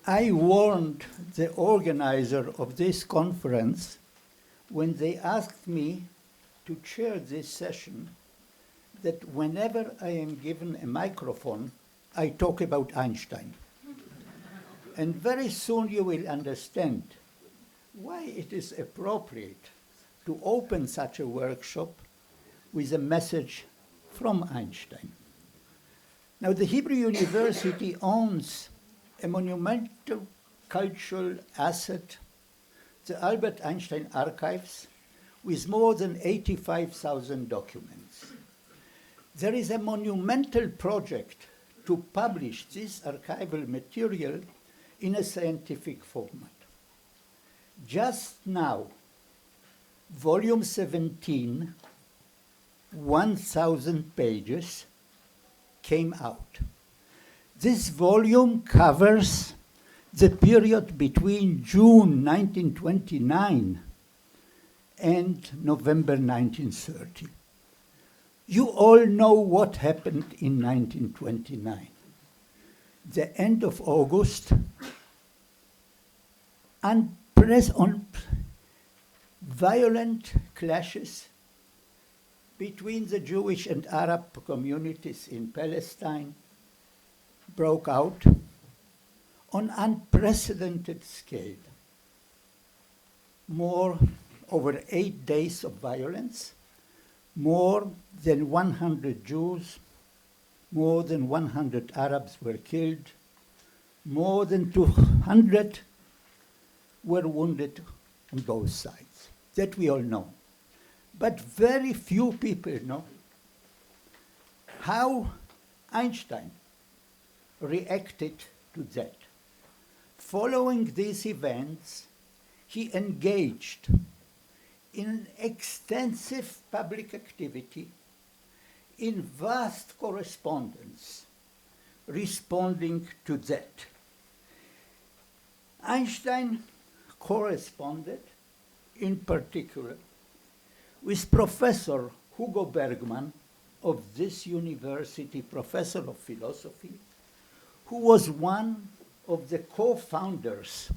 I warned the organizer of this conference when they asked me to chair this session that whenever I am given a microphone, I talk about Einstein. And very soon you will understand why it is appropriate to open such a workshop with a message from Einstein. Now, the Hebrew University owns a monumental cultural asset, the Albert Einstein Archives, with more than 85,000 documents. There is a monumental project to publish this archival material in a scientific format. Just now, volume 17, 1,000 pages, came out. This volume covers the period between June 1929 and November 1930. You all know what happened in 1929. The end of August, violent clashes between the Jewish and Arab communities in Palestine broke out on unprecedented scale. Over 8 days of violence, more than 100 Jews, more than 100 Arabs were killed, more than 200 were wounded on both sides. That we all know. But very few people know how Einstein reacted to that. Following these events, he engaged in extensive public activity, in vast correspondence, responding to that. Einstein corresponded, in particular, with Professor Hugo Bergman of this university, professor of philosophy, who was one of the co-founders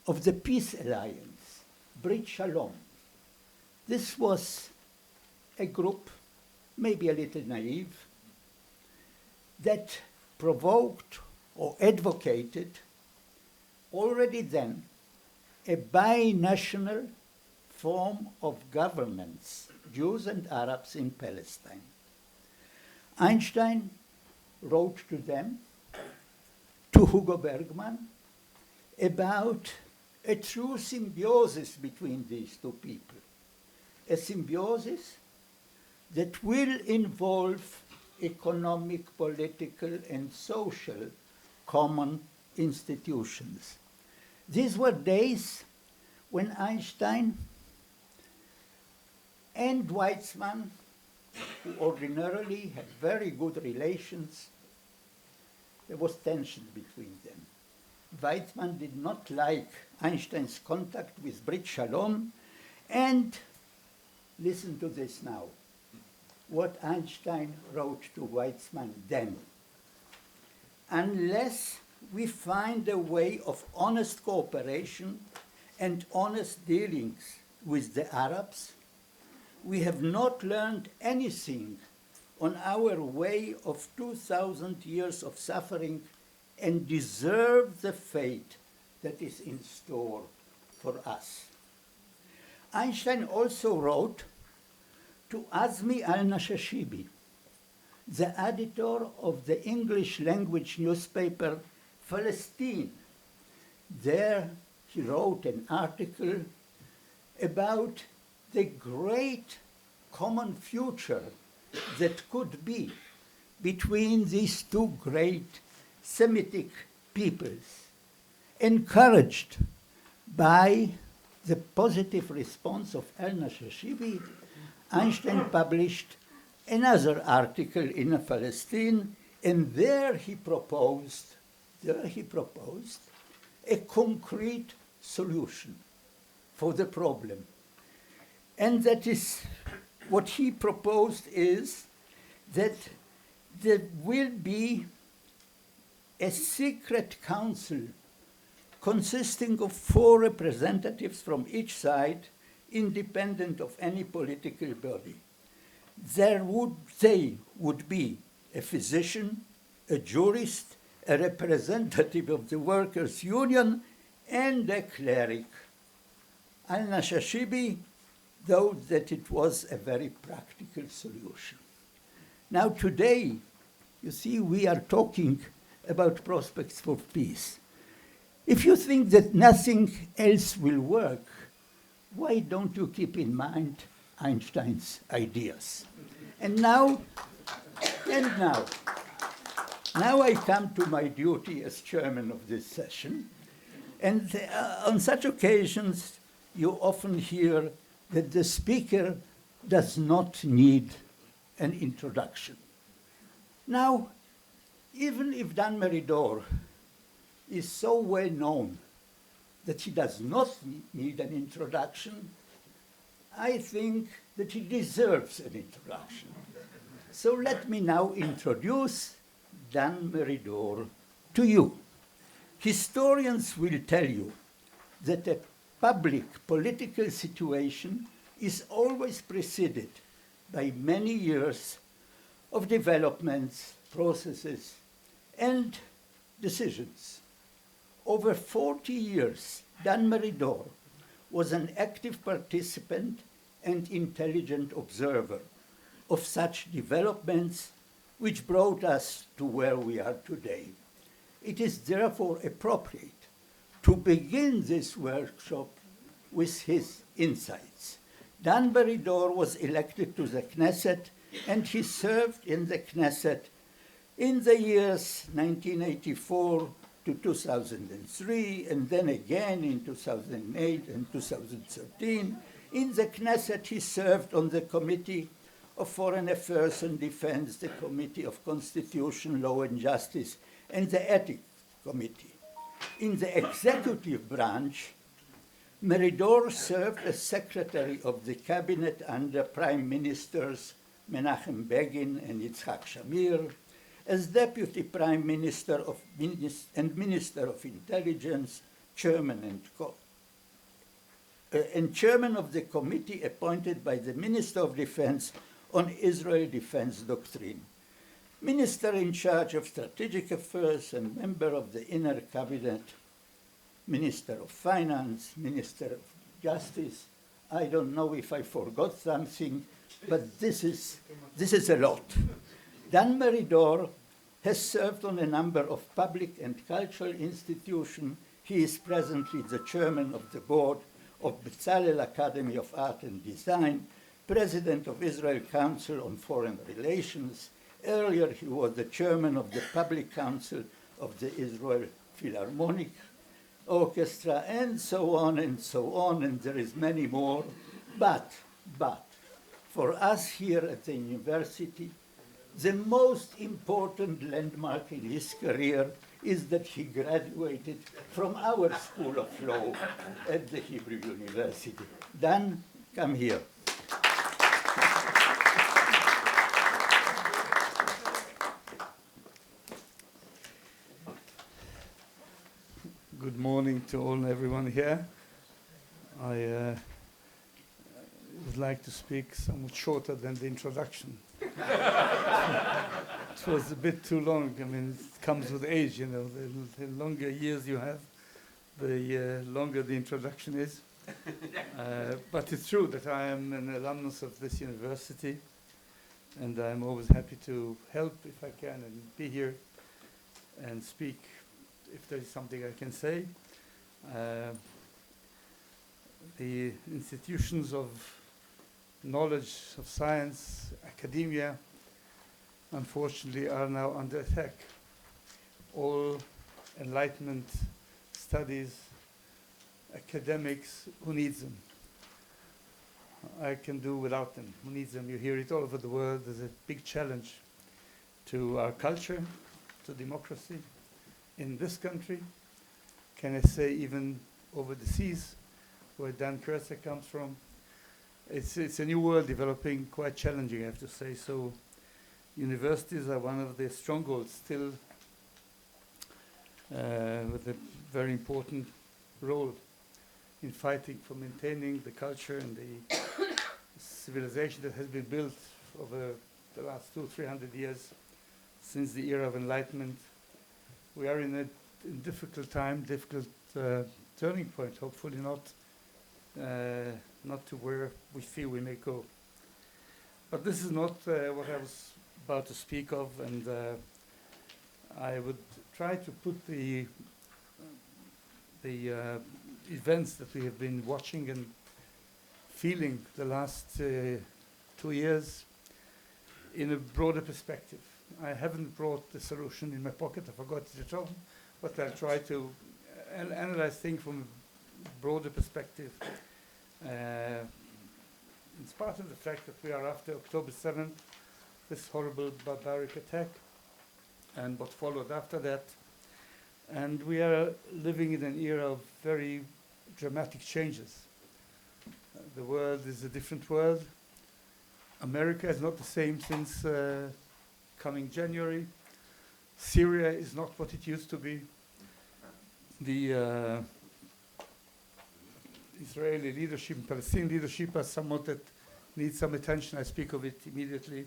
of the Peace Alliance, Brit Shalom. This was a group, maybe a little naive, that provoked or advocated already then a binational form of governance, Jews and Arabs in Palestine. Einstein wrote to them, to Hugo Bergman, about a true symbiosis between these two people. A symbiosis that will involve economic, political, and social common institutions. These were days when Einstein and Weizmann, who ordinarily had very good relations, there was tension between them. Weizmann did not like Einstein's contact with Brit Shalom, and listen to this now, what Einstein wrote to Weizmann then. Unless we find a way of honest cooperation and honest dealings with the Arabs, we have not learned anything on our way of 2,000 years of suffering and deserve the fate that is in store for us. Einstein also wrote to Azmi al-Nashashibi, the editor of the English language newspaper Palestine. There he wrote an article about the great common future that could be between these two great Semitic peoples, encouraged by the positive response of al-Nashashibi. Einstein published another article in Palestine, and there he proposed a concrete solution for the problem. And that is, what he proposed is that there will be a secret council consisting of 4 representatives from each side, independent of any political body. They would be a physician, a jurist, a representative of the workers' union, and a cleric. Al-Nashashibi thought that it was a very practical solution. Now today, you see, we are talking about prospects for peace. If you think that nothing else will work, why don't you keep in mind Einstein's ideas? Now I come to my duty as chairman of this session. And on such occasions, you often hear that the speaker does not need an introduction. Now, even if Dan Meridor is so well known that he does not need an introduction, I think that he deserves an introduction. So let me now introduce Dan Meridor to you. Historians will tell you that a public political situation is always preceded by many years of developments, processes, and decisions. Over 40 years, Dan Meridor was an active participant and intelligent observer of such developments which brought us to where we are today. It is therefore appropriate to begin this workshop with his insights. Dan Meridor was elected to the Knesset, and he served in the Knesset in the years 1984 to 2003, and then again in 2008 and 2013. In the Knesset, he served on the Committee of Foreign Affairs and Defense, the Committee of Constitution, Law and Justice, and the Ethics Committee. In the executive branch, Meridor served as secretary of the cabinet under Prime Ministers Menachem Begin and Yitzhak Shamir, as deputy prime minister and minister of intelligence, chairman and chairman of the committee appointed by the Minister of Defense on Israel defense doctrine, minister in charge of strategic affairs and member of the inner cabinet, minister of finance, minister of justice. I don't know if I forgot something, but this is a lot. Dan Meridor has served on a number of public and cultural institutions. He is presently the chairman of the board of Bezalel Academy of Art and Design, president of Israel Council on Foreign Relations. Earlier, he was the chairman of the Public Council of the Israel Philharmonic Orchestra, and so on, and there is many more. But for us here at the university, the most important landmark in his career is that he graduated from our School of Law at the Hebrew University. Dan, come here. Good morning to all and everyone here. I would like to speak somewhat shorter than the introduction. It was a bit too long. I mean, it comes with age, you know. The longer years you have, the longer the introduction is. But it's true that I am an alumnus of this university, and I'm always happy to help if I can and be here and speak if there is something I can say. The institutions of knowledge, of science, academia, unfortunately are now under attack. All Enlightenment studies, academics, who needs them? I can do without them. Who needs them? You hear it all over the world. There's a big challenge to our culture, to democracy in this country. Can I say even over the seas, where Dan Kurzer comes from? It's a new world developing, quite challenging, I have to say. So universities are one of the strongholds still with a very important role in fighting for maintaining the culture and the civilization that has been built over the last 200-300 years since the era of enlightenment. We are in a difficult time, difficult turning point, hopefully not to where we feel we may go. But this is not what I was about to speak of, and I would try to put the events that we have been watching and feeling the last 2 years in a broader perspective. I haven't brought the solution in my pocket, I forgot it at home, but I'll try to analyze things from a broader perspective. In spite of the fact that we are after October 7th, this horrible barbaric attack, and what followed after that. And we are living in an era of very dramatic changes. The world is a different world. America is not the same since coming January. Syria is not what it used to be. The Israeli leadership and Palestinian leadership are somewhat that needs some attention. I speak of it immediately.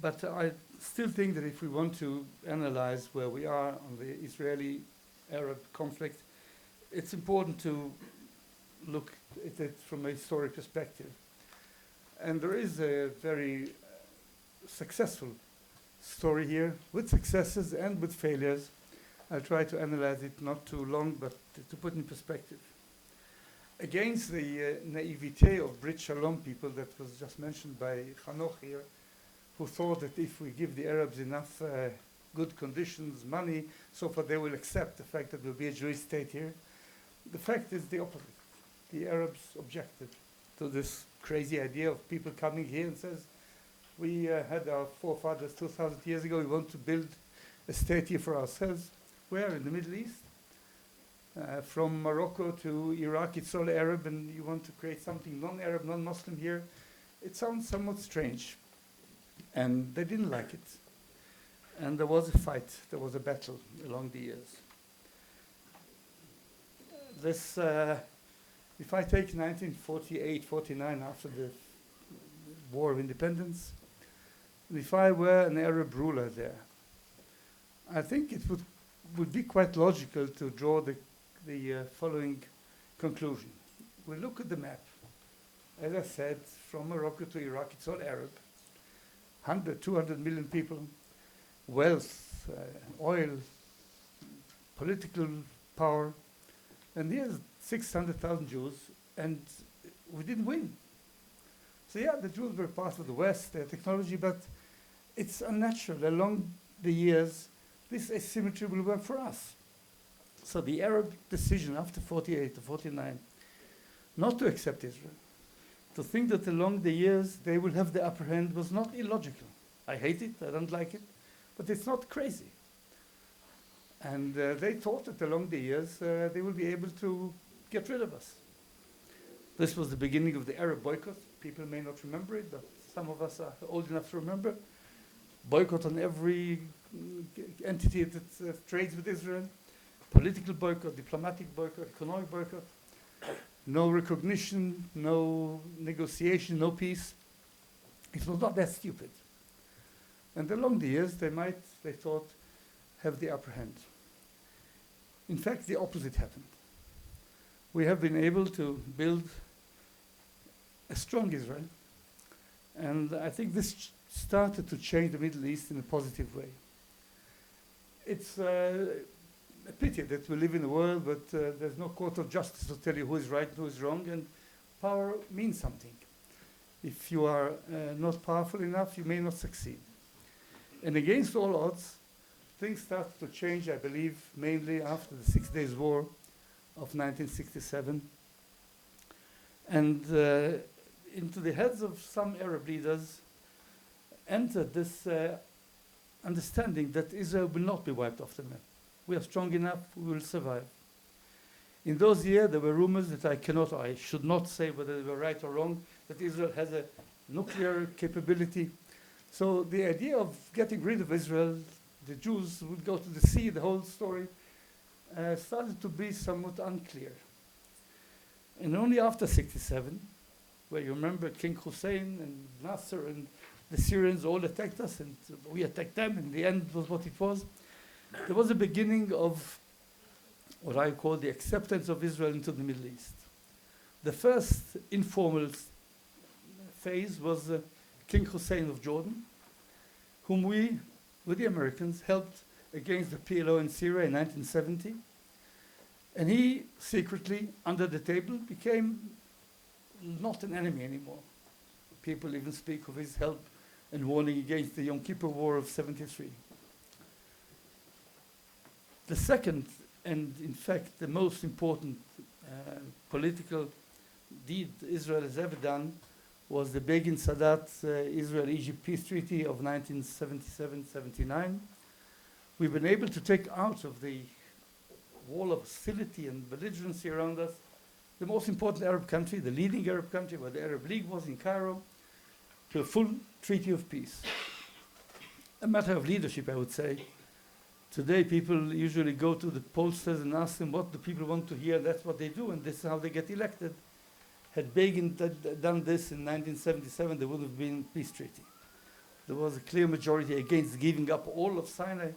But I still think that if we want to analyze where we are on the Israeli-Arab conflict, it's important to look at it from a historic perspective. And there is a very successful story here, with successes and with failures. I'll try to analyze it not too long, but to put in perspective. Against the naivete of Brit Shalom people that was just mentioned by Hanoch here, who thought that if we give the Arabs enough good conditions, money, so far they will accept the fact that there will be a Jewish state here. The fact is the opposite. The Arabs objected to this crazy idea of people coming here and says, we had our forefathers 2,000 years ago, we want to build a state here for ourselves. Where? In the Middle East? From Morocco to Iraq, it's all Arab, and you want to create something non-Arab, non-Muslim here. It sounds somewhat strange. And they didn't like it. And there was a fight, there was a battle along the years. This, if I take 1948, 49, after the War of Independence, if I were an Arab ruler there, I think it would be quite logical to draw the following conclusion. We look at the map. As I said, from Morocco to Iraq, it's all Arab. 100, 200 million people, wealth, oil, political power, and here's 600,000 Jews, and we didn't win. So yeah, the Jews were part of the West, their technology, but it's unnatural. Along the years, this asymmetry will work for us. So the Arab decision after 48 to 49, not to accept Israel, to think that along the years they will have the upper hand was not illogical. I hate it, I don't like it, but it's not crazy. And they thought that along the years they will be able to get rid of us. This was the beginning of the Arab boycott. People may not remember it, but some of us are old enough to remember. Boycott on every entity that trades with Israel. Political boycott, diplomatic boycott, economic boycott. No recognition, no negotiation, no peace. It was not that stupid. And along the years, they thought, have the upper hand. In fact, the opposite happened. We have been able to build a strong Israel. And I think this started to change the Middle East in a positive way. It's a pity that we live in a world, but there's no court of justice to tell you who is right and who is wrong, and power means something. If you are not powerful enough, you may not succeed. And against all odds, things started to change, I believe, mainly after the 6 Days War of 1967. And into the heads of some Arab leaders entered this understanding that Israel will not be wiped off the map. We are strong enough, we will survive. In those years, there were rumors that I should not say whether they were right or wrong, that Israel has a nuclear capability. So the idea of getting rid of Israel the Jews would go to the sea, the whole story started to be somewhat unclear. And only after 67, where you remember King Hussein and Nasser and the Syrians all attacked us, and we attacked them, and the end was what it was. There was a beginning of what I call the acceptance of Israel into the Middle East. The first informal phase was King Hussein of Jordan, whom we, with the Americans, helped against the PLO in Syria in 1970. And he secretly, under the table, became not an enemy anymore. People even speak of his help and warning against the Yom Kippur War of 73. The second, and in fact the most important political deed Israel has ever done, was the Begin-Sadat Israel-Egypt Peace Treaty of 1977-79. We've been able to take out of the wall of hostility and belligerency around us the most important Arab country, the leading Arab country, where the Arab League was in Cairo, to a full treaty of peace. A matter of leadership, I would say. Today, people usually go to the pollsters and ask them what the people want to hear, and that's what they do, and this is how they get elected. Had Begin done this in 1977, there would have been a peace treaty. There was a clear majority against giving up all of Sinai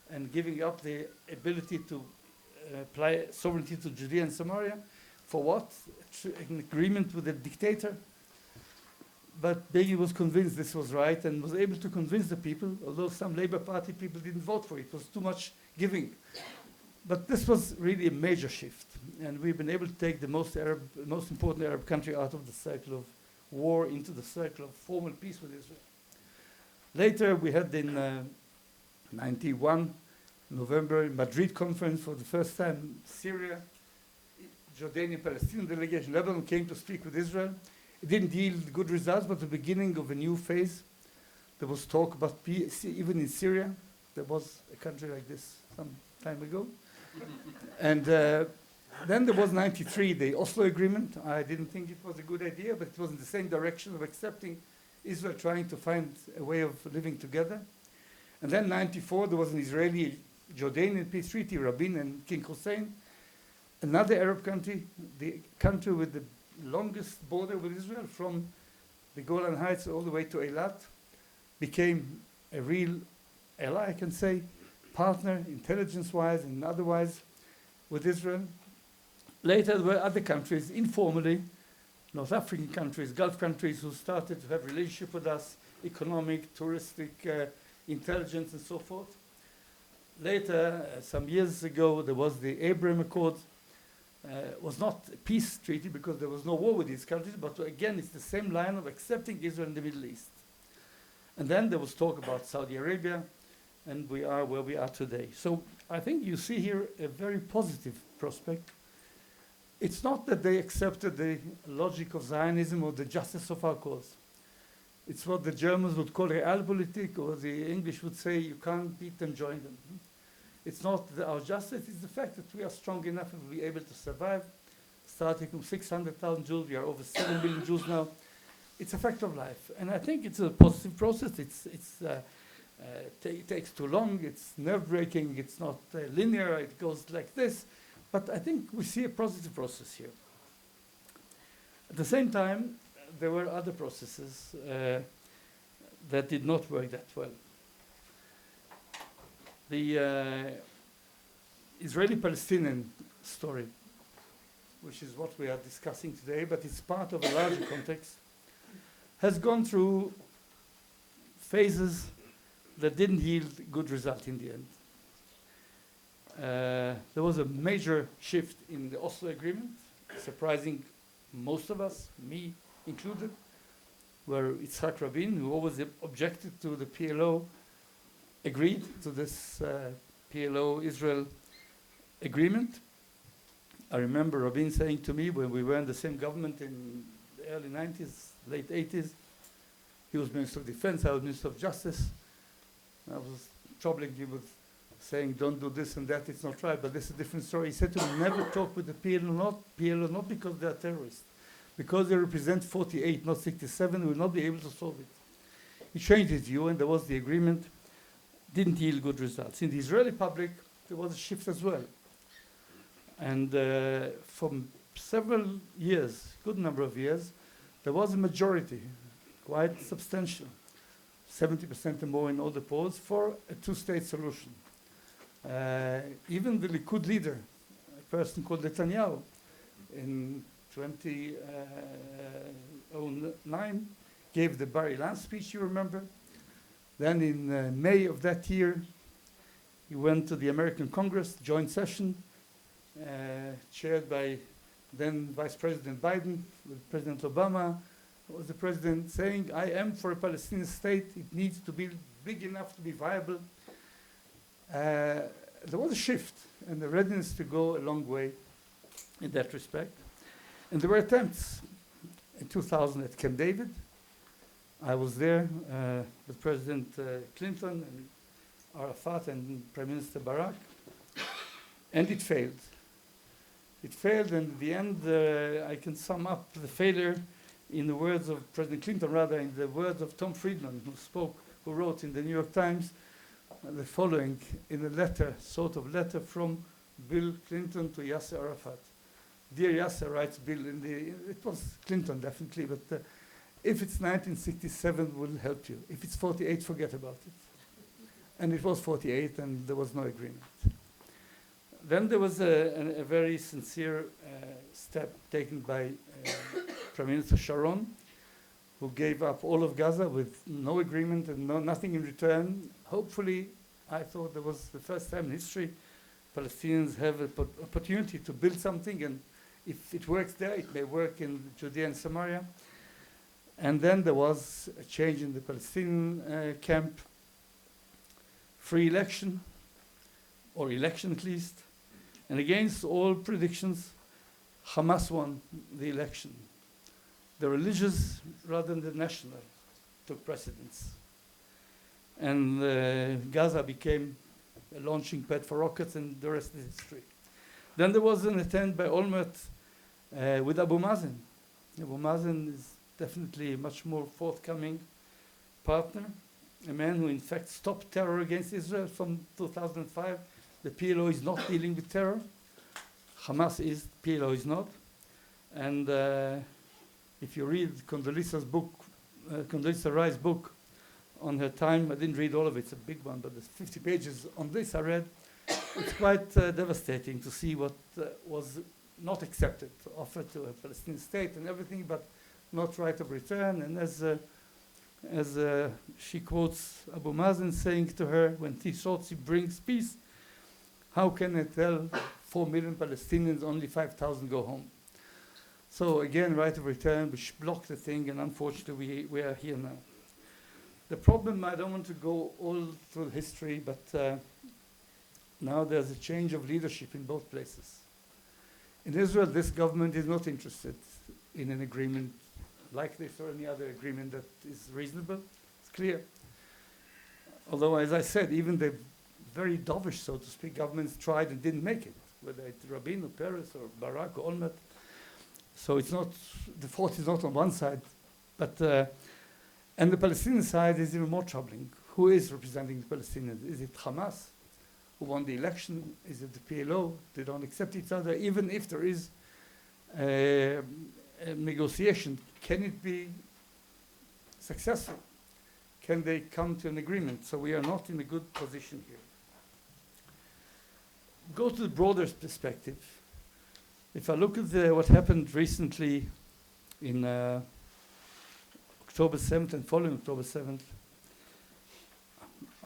and giving up the ability to apply sovereignty to Judea and Samaria. For what? An agreement with a dictator. But Begin was convinced this was right and was able to convince the people, although some Labour Party people didn't vote for it. It was too much giving. But this was really a major shift. And we've been able to take the most important Arab country out of the cycle of war into the cycle of formal peace with Israel. Later, we had in 91, November, Madrid conference for the first time, Syria, Jordanian, Palestinian delegation, Lebanon came to speak with Israel. It didn't yield good results, but the beginning of a new phase. There was talk about peace, even in Syria. There was a country like this some time ago. And then there was 93, the Oslo Agreement. I didn't think it was a good idea, but it was in the same direction of accepting Israel trying to find a way of living together. And then 94, there was an Israeli-Jordanian peace treaty, Rabin and King Hussein. Another Arab country, the country with the longest border with Israel from the Golan Heights all the way to Eilat, became a real ally, I can say, partner, intelligence-wise and otherwise, with Israel. Later, there were other countries, informally, North African countries, Gulf countries, who started to have relationship with us, economic, touristic, intelligence, and so forth. Later, some years ago, there was the Abraham Accord. Was not a peace treaty because there was no war with these countries, but again, it's the same line of accepting Israel in the Middle East. And then there was talk about Saudi Arabia, and we are where we are today. So I think you see here a very positive prospect. It's not that they accepted the logic of Zionism or the justice of our cause. It's what the Germans would call Realpolitik, or the English would say, you can't beat them, join them. It's not our justice, it's the fact that we are strong enough and we'll be able to survive. Starting from 600,000 Jews, we are over 7 million Jews now. It's a fact of life. And I think it's a positive process. It takes too long, it's nerve-wracking, it's not linear, it goes like this. But I think we see a positive process here. At the same time, there were other processes that did not work that well. The Israeli-Palestinian story, which is what we are discussing today, but it's part of a larger context, has gone through phases that didn't yield good result in the end. There was a major shift in the Oslo Agreement, surprising most of us, me included, where Yitzhak Rabin, who always objected to the PLO, agreed to this PLO-Israel agreement. I remember Rabin saying to me when we were in the same government in the early 90s, late 80s, he was Minister of Defense, I was Minister of Justice. I was troubling him with saying, don't do this and that, it's not right, but this is a different story. He said to me, never talk with the PLO, not because they are terrorists, because they represent 48, not 67, we will not be able to solve it. He changed his view, and there was the agreement. didn't yield good results. In the Israeli public, there was a shift as well. And from several years, good number of years, there was a majority, quite substantial, 70% or more in all the polls, for a two-state solution. Even the Likud leader, a person called Netanyahu, in 2009, gave the Bar Ilan speech, you remember. Then in May of that year, he went to the American Congress, joint session, chaired by then Vice President Biden, with President Obama, who was the president, saying, I am for a Palestinian state. It needs to be big enough to be viable. There was a shift and a readiness to go a long way in that respect. And there were attempts in 2000 at Camp David. I was there with President Clinton and Arafat and Prime Minister Barak, and it failed. It failed, and in the end, I can sum up the failure in the words of President Clinton, rather in the words of Tom Friedman, who wrote in the New York Times the following in a letter, sort of letter from Bill Clinton to Yasser Arafat. Dear Yasser, writes Bill, it was Clinton definitely, but if it's 1967, we'll help you. If it's 48, forget about it. And it was 48, and there was no agreement. Then there was a very sincere step taken by Prime Minister Sharon, who gave up all of Gaza with no agreement and nothing in return. Hopefully, I thought there was the first time in history Palestinians have an opportunity to build something, and if it works there, it may work in Judea and Samaria. And then there was a change in the Palestinian camp, free election, or election at least, and against all predictions, Hamas won the election. The religious rather than the national took precedence. And Gaza became a launching pad for rockets, and the rest is history. Then there was an attempt by Olmert with Abu Mazen. Abu Mazen is definitely a much more forthcoming partner, a man who in fact stopped terror against Israel from 2005. The PLO is not dealing with terror. Hamas is, PLO is not. And if you read Condoleezza Rice's book on her time, I didn't read all of it, it's a big one, but there's 50 pages on this I read. It's quite devastating to see what was not accepted, offered to a Palestinian state and everything, but not right of return. And as she quotes Abu Mazen saying to her when he thought she brings peace, how can I tell 4 million Palestinians, only 5,000 go home? So again, right of return, which blocked the thing, and unfortunately we are here now. The problem, I don't want to go all through history, but now there's a change of leadership in both places. In Israel, this government is not interested in an agreement like this or any other agreement that is reasonable. It's clear. Although, as I said, even the very dovish, so to speak, governments tried and didn't make it, whether it's Rabin or Peres or Barak or Olmert. So it's not, the fault is not on one side, but, and the Palestinian side is even more troubling. Who is representing the Palestinians? Is it Hamas, who won the election? Is it the PLO? They don't accept each other. Even if there is a negotiation, can it be successful? Can they come to an agreement? So we are not in a good position here. Go to the broader perspective. If I look at what happened recently in October 7th and following October 7th,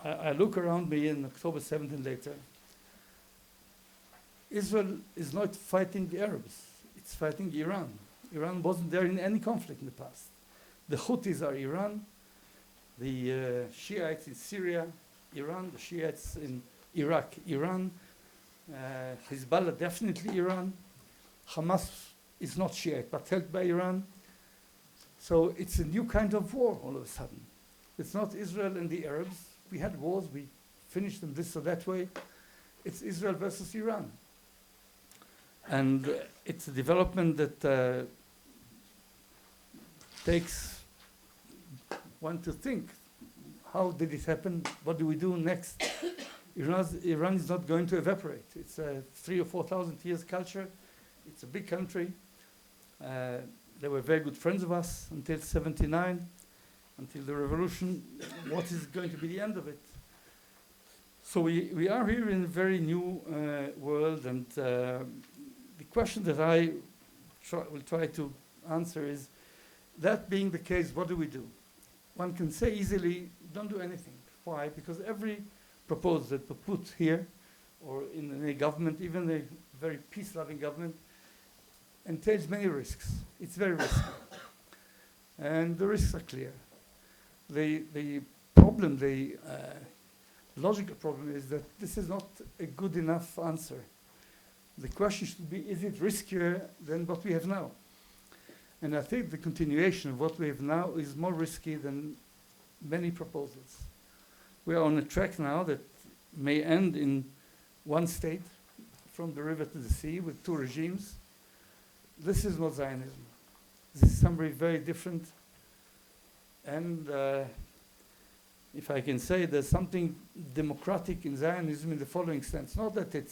I look around me in October 7th and later. Israel is not fighting the Arabs, it's fighting Iran. Iran wasn't there in any conflict in the past. The Houthis are Iran, the Shiites in Syria, Iran, the Shiites in Iraq, Iran, Hezbollah definitely Iran, Hamas is not Shiite but helped by Iran. So it's a new kind of war all of a sudden. It's not Israel and the Arabs. We had wars, we finished them this or that way. It's Israel versus Iran. And it's a development that takes one to think, how did it happen? What do we do next? Iran is not going to evaporate. It's a 3,000 or 4,000 years culture. It's a big country. They were very good friends of us until 79, until the revolution. What is going to be the end of it? So we are here in a very new world, and the question that I will try to answer is, that being the case, what do we do? One can say easily, don't do anything. Why? Because every proposal that we put here, or in a government, even a very peace-loving government, entails many risks. It's very risky. And the risks are clear. The problem, the logical problem is that this is not a good enough answer. The question should be, is it riskier than what we have now? And I think the continuation of what we have now is more risky than many proposals. We are on a track now that may end in one state, from the river to the sea, with two regimes. This is not Zionism. This is something very different. And if I can say, there's something democratic in Zionism in the following sense. Not that it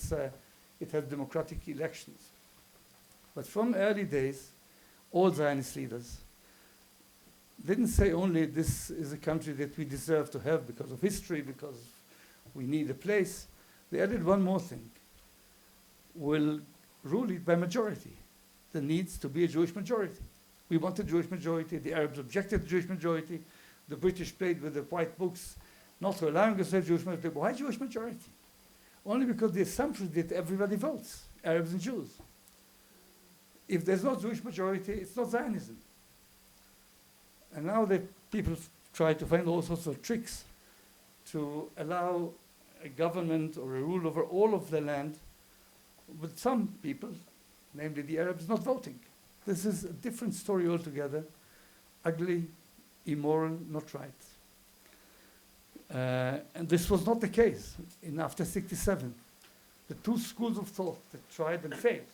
has democratic elections. But from early days, all Zionist leaders didn't say only this is a country that we deserve to have because of history, because we need a place. They added one more thing. We'll rule it by majority. There needs to be a Jewish majority. We want a Jewish majority. The Arabs objected to Jewish majority. The British played with the white books, not allowing us to have Jewish majority. Why Jewish majority? Only because the assumption is that everybody votes, Arabs and Jews. If there's no Jewish majority, it's not Zionism. And now the people try to find all sorts of tricks to allow a government or a rule over all of the land with some people, namely the Arabs, not voting. This is a different story altogether, ugly, immoral, not right. And this was not the case after 67. The two schools of thought that tried and failed,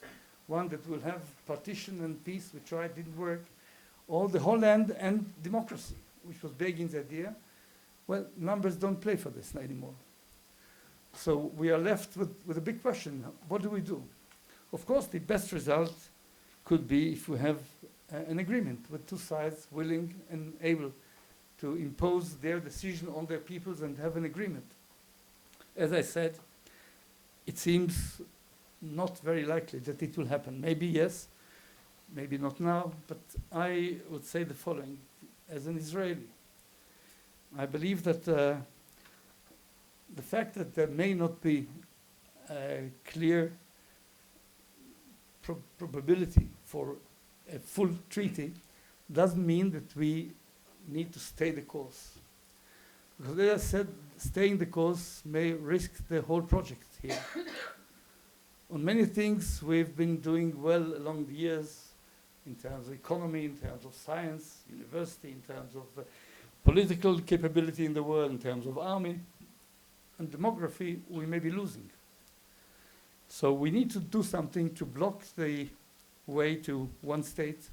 one that will have partition and peace, we tried, didn't work, or the whole land and democracy, which was Begin's idea. Well, numbers don't play for this anymore. So we are left with a big question. What do we do? Of course, the best result could be if we have an agreement with two sides willing and able to impose their decision on their peoples and have an agreement. As I said, it seems not very likely that it will happen. Maybe yes, maybe not now, but I would say the following. As an Israeli, I believe that the fact that there may not be a clear probability for a full treaty doesn't mean that we need to stay the course. Because as I said, staying the course may risk the whole project here. On many things we've been doing well along the years, in terms of economy, in terms of science, university, in terms of political capability in the world, in terms of army, and demography, we may be losing. So we need to do something to block the way to one state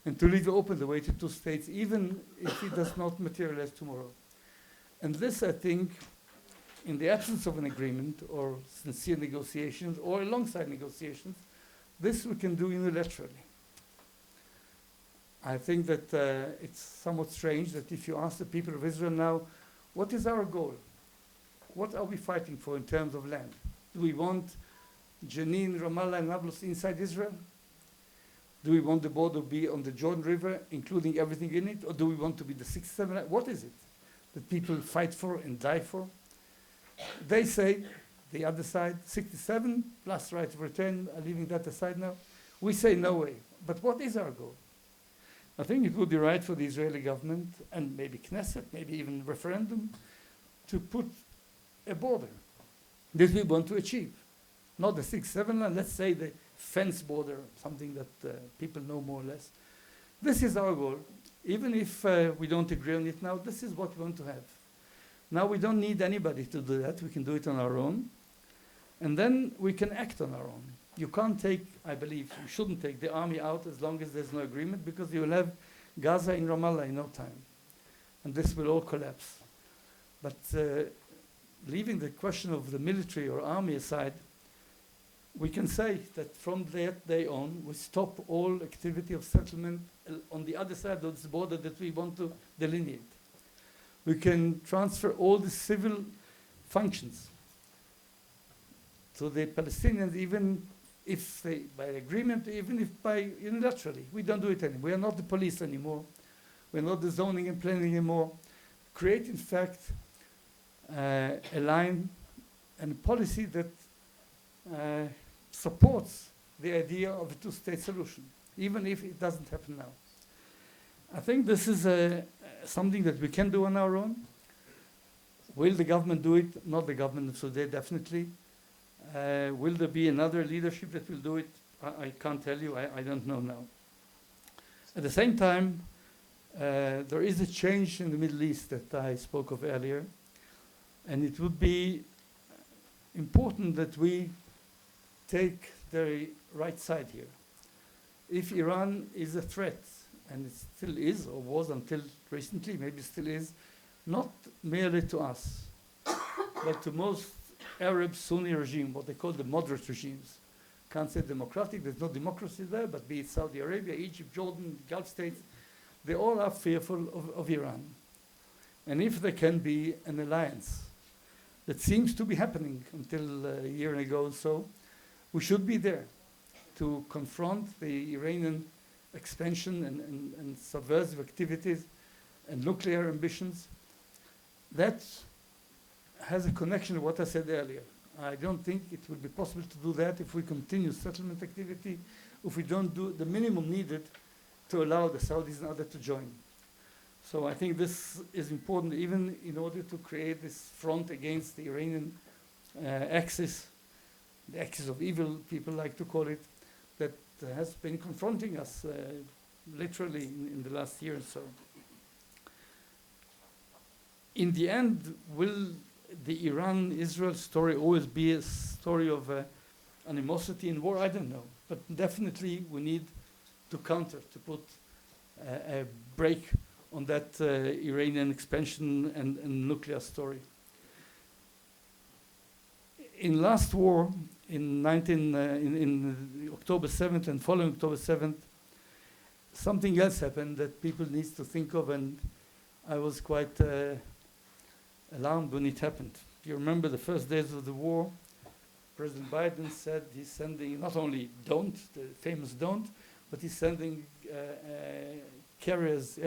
and to leave open the way to two states, even if it does not materialize tomorrow. And this, I think, in the absence of an agreement or sincere negotiations or alongside negotiations, this we can do unilaterally. I think that it's somewhat strange that if you ask the people of Israel now, what is our goal? What are we fighting for in terms of land? Do we want Jenin, Ramallah, and Nablus inside Israel? Do we want the border to be on the Jordan River, including everything in it? Or do we want to be the 67? What is it that people fight for and die for? They say, the other side, 67 plus right of return, leaving that aside now. We say no way. But what is our goal? I think it would be right for the Israeli government, and maybe Knesset, maybe even referendum, to put a border that we want to achieve. Not the 6-7 line, let's say the fence border, something that people know more or less. This is our goal. Even if we don't agree on it now, this is what we want to have. Now we don't need anybody to do that. We can do it on our own. And then we can act on our own. You can't take, I believe, you shouldn't take the army out as long as there's no agreement, because you will have Gaza in Ramallah in no time. And this will all collapse. But leaving the question of the military or army aside, we can say that from that day on, we stop all activity of settlement on the other side of this border that we want to delineate. We can transfer all the civil functions to the Palestinians, even if they, by agreement, even if by unilaterally. We don't do it anymore. We are not the police anymore. We're not the zoning and planning anymore. Create, in fact, a line and a policy that supports the idea of a two-state solution, even if it doesn't happen now. I think this is something that we can do on our own. Will the government do it? Not the government of Sudan, definitely. Will there be another leadership that will do it? I can't tell you. I don't know now. At the same time, there is a change in the Middle East that I spoke of earlier. And it would be important that we take the right side here. If Iran is a threat, and it still is, or was until recently, maybe still is, not merely to us, but to most Arab Sunni regime, what they call the moderate regimes. Can't say democratic, there's no democracy there, but be it Saudi Arabia, Egypt, Jordan, Gulf states, they all are fearful of Iran. And if there can be an alliance that seems to be happening until a year ago or so, we should be there to confront the Iranian expansion and subversive activities and nuclear ambitions. That has a connection to what I said earlier. I don't think it will be possible to do that if we continue settlement activity, if we don't do the minimum needed to allow the Saudis and others to join. So I think this is important, even in order to create this front against the Iranian axis, the axis of evil, people like to call it, that has been confronting us literally in the last year or so. In the end, will the Iran-Israel story always be a story of animosity and war? I don't know. But definitely we need to counter, to put a break on that Iranian expansion and nuclear story. In last war, in October 7th and following October 7th, something else happened that people need to think of, and I was quite alarmed when it happened. You remember the first days of the war, President Biden said he's sending not only the famous don't, but he's sending carriers,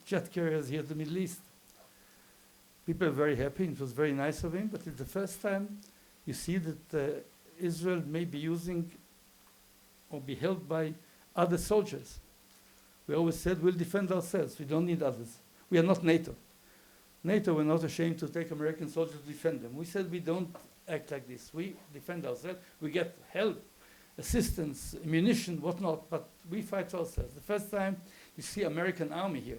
jet carriers here to the Middle East. People are very happy. It was very nice of him, but it's the first time you see that Israel may be using or be held by other soldiers. We always said we'll defend ourselves. We don't need others. We are not NATO. NATO, we're not ashamed to take American soldiers to defend them. We said we don't act like this. We defend ourselves. We get help, assistance, ammunition, whatnot, but we fight ourselves. The first time you see American army here,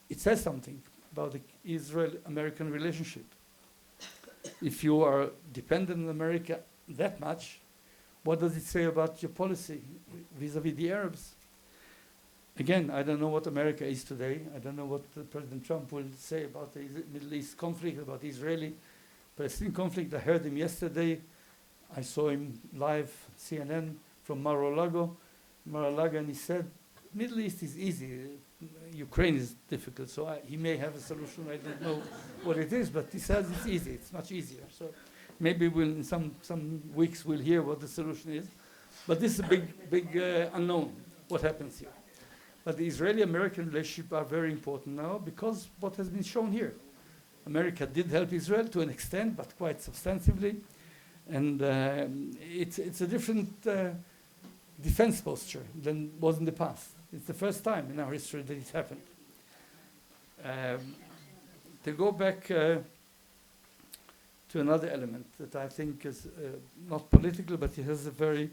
it says something about the Israel-American relationship. If you are dependent on America that much, what does it say about your policy vis-a-vis the Arabs? Again, I don't know what America is today. I don't know what President Trump will say about the Middle East conflict, about the Israeli-Palestinian conflict. I heard him yesterday. I saw him live, CNN, from Mar-a-Lago, and he said, Middle East is easy. Ukraine is difficult, so he may have a solution. I don't know what it is, but he says it's easy. It's much easier. So maybe in some weeks we'll hear what the solution is. But this is a big unknown, what happens here. But the Israeli-American relationship are very important now because what has been shown here. America did help Israel to an extent, but quite substantively. And it's a different defense posture than was in the past. It's the first time in our history that it happened. To go back to another element that I think is not political, but it has a very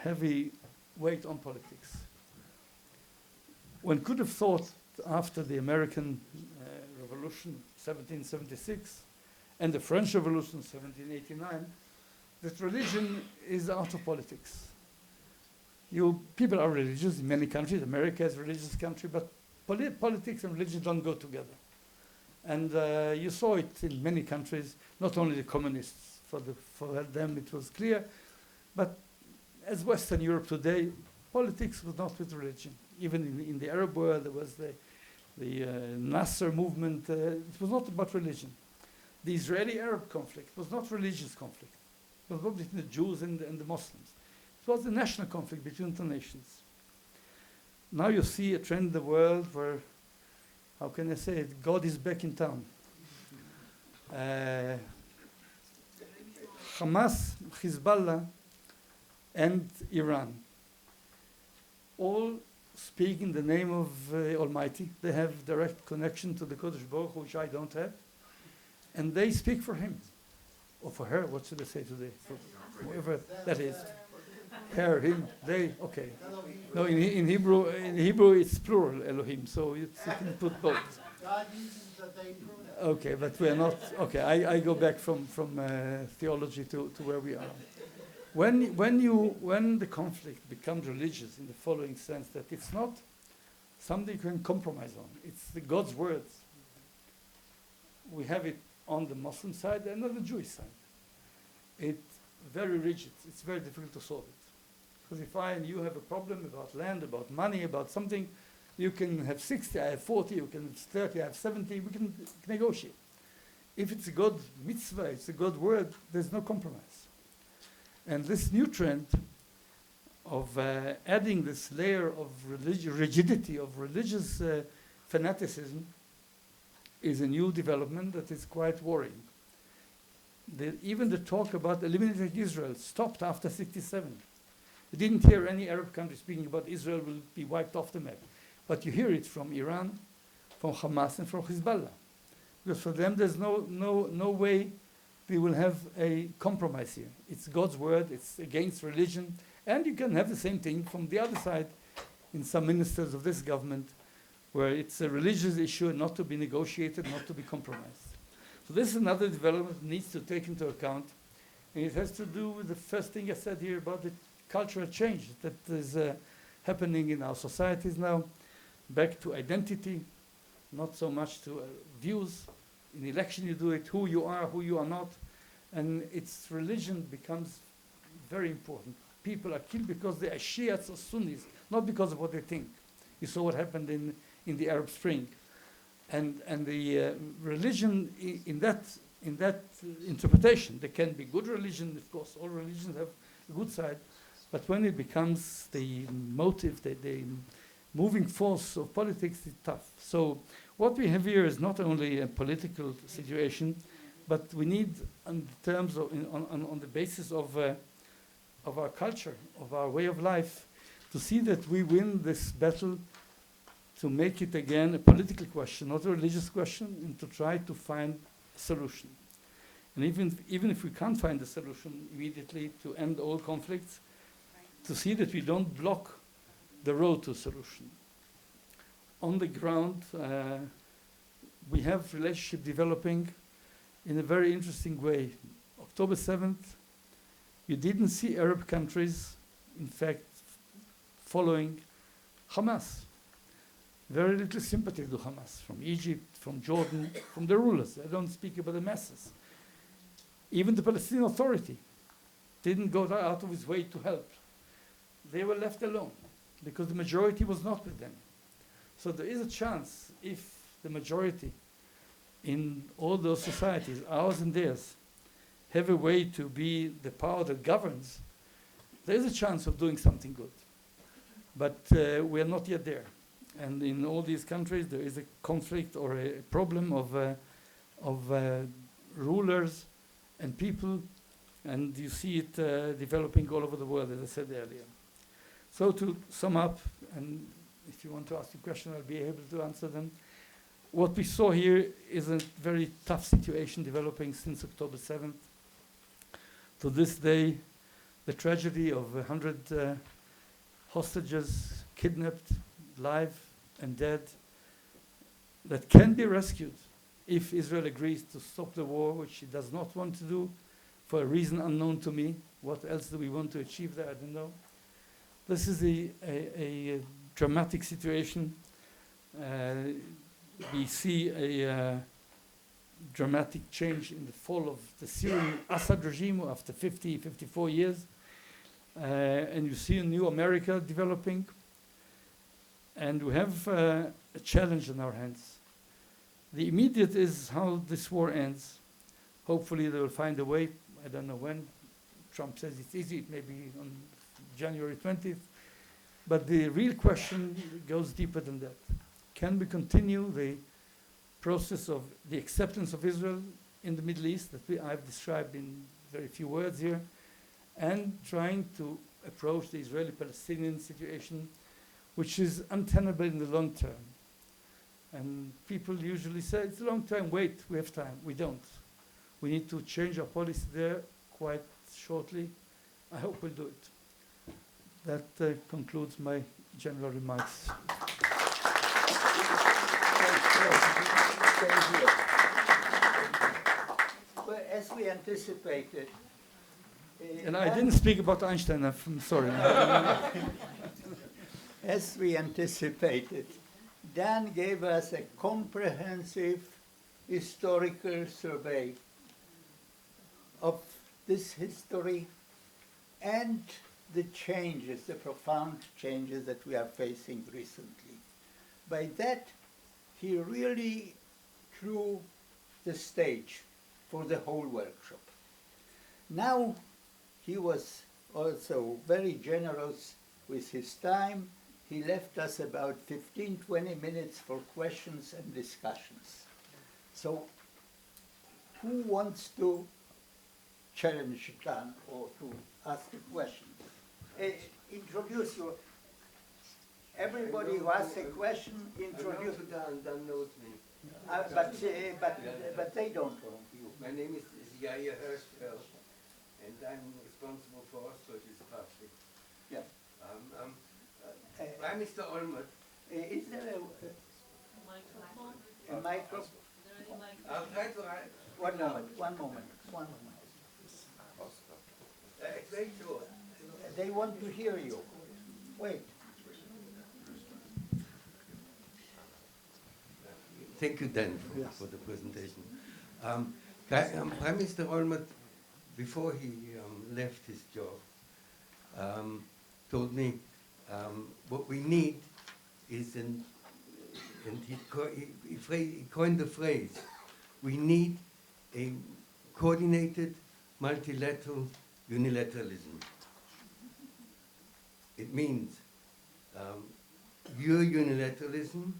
heavy weight on politics. One could have thought after the American Revolution, 1776, and the French Revolution, 1789, that religion is out of politics. People are religious in many countries. America is a religious country, but politics and religion don't go together. And you saw it in many countries, not only the communists. For them it was clear, but as Western Europe today, politics was not with religion. Even in the Arab world, there was the Nasser movement. It was not about religion. The Israeli-Arab conflict was not religious conflict. It was not between the Jews and the Muslims. It was a national conflict between the nations. Now you see a trend in the world where, how can I say it, God is back in town. Hamas, Hezbollah, and Iran all speak in the name of Almighty. They have direct connection to the Kodesh Baruch Hu, which I don't have. And they speak for him. Or for her, what should I say today? For whoever that is. Her, him, they, okay. No, in Hebrew it's plural, Elohim, so you can put both. God uses the they pronoun. Okay, but we are not, okay, I go back from theology to where we are. When the conflict becomes religious in the following sense, that it's not something you can compromise on, it's the God's words. We have it on the Muslim side and on the Jewish side. It's very rigid, it's very difficult to solve it. Because if I and you have a problem about land, about money, about something, you can have 60, I have 40, you can have 30, I have 70, we can negotiate. If it's a God mitzvah, it's a God word, there's no compromise. And this new trend of adding this layer of rigidity, of religious fanaticism, is a new development that is quite worrying. Even the talk about eliminating Israel stopped after 1967. You didn't hear any Arab country speaking about Israel will be wiped off the map. But you hear it from Iran, from Hamas, and from Hezbollah. Because for them, there's no way we will have a compromise here. It's God's word, it's against religion, and you can have the same thing from the other side in some ministers of this government, where it's a religious issue not to be negotiated, not to be compromised. So this is another development that needs to take into account, and it has to do with the first thing I said here about the cultural change that is happening in our societies now, back to identity, not so much to views. In election you do it, who you are not, and its religion becomes very important. People are killed because they are Shiites or Sunnis, not because of what they think. You saw what happened in the Arab Spring. And the religion in that interpretation, there can be good religion, of course, all religions have a good side, but when it becomes the motive, the moving force of politics, it's tough. So what we have here is not only a political situation, but we need, on terms of, on the basis of our culture, of our way of life, to see that we win this battle to make it again a political question, not a religious question, and to try to find a solution. And even if we can't find a solution immediately to end all conflicts, to see that we don't block the road to a solution. On the ground, we have relationship developing in a very interesting way. October 7th, you didn't see Arab countries, in fact, following Hamas. Very little sympathy to Hamas, from Egypt, from Jordan, from the rulers. I don't speak about the masses. Even the Palestinian Authority didn't go out of its way to help. They were left alone because the majority was not with them. So there is a chance, if the majority in all those societies, ours and theirs, have a way to be the power that governs, there is a chance of doing something good. But we are not yet there. And in all these countries, there is a conflict or a problem of rulers and people, and you see it developing all over the world, as I said earlier. So to sum up, and if you want to ask a question, I'll be able to answer them. What we saw here is a very tough situation developing since October 7th. To this day, the tragedy of 100 hostages kidnapped, live and dead, that can be rescued if Israel agrees to stop the war, which it does not want to do for a reason unknown to me. What else do we want to achieve there? I don't know. This is a dramatic situation. We see dramatic change in the fall of the Syrian Assad regime after 54 years. And you see a new America developing. And we have a challenge in our hands. The immediate is how this war ends. Hopefully they will find a way. I don't know when. Trump says it's easy, it may be on January 20th. But the real question goes deeper than that. Can we continue the process of the acceptance of Israel in the Middle East that I've described in very few words here, and trying to approach the Israeli-Palestinian situation, which is untenable in the long term. And people usually say, it's a long time, wait, we have time. We don't. We need to change our policy there quite shortly. I hope we'll do it. That concludes my general remarks. Well, as we anticipated, And I didn't speak about Einstein, I'm sorry. as we anticipated, Dan gave us a comprehensive historical survey of this history and the changes, the profound changes that we are facing recently. By that, he really drew the stage for the whole workshop. Now, he was also very generous with his time. He left us about 15-20 minutes for questions and discussions. So, who wants to challenge Dan or to ask a question? Introduce your. Everybody who asks a question, introduce. Dan knows me. But they don't know you. My name is Yair Hirschfeld, and I'm responsible for Ostdeutsches Party. Yeah. Prime Minister Olmert. Is there Microphone? a micro? Is there any microphone? I'll try to write. One moment. It's very short. They want to hear you. Wait. Thank you, Dan, for the presentation. Prime Minister Olmert, before he left his job, told me what we need is, and he coined the phrase, we need a coordinated multilateral unilateralism. It means your unilateralism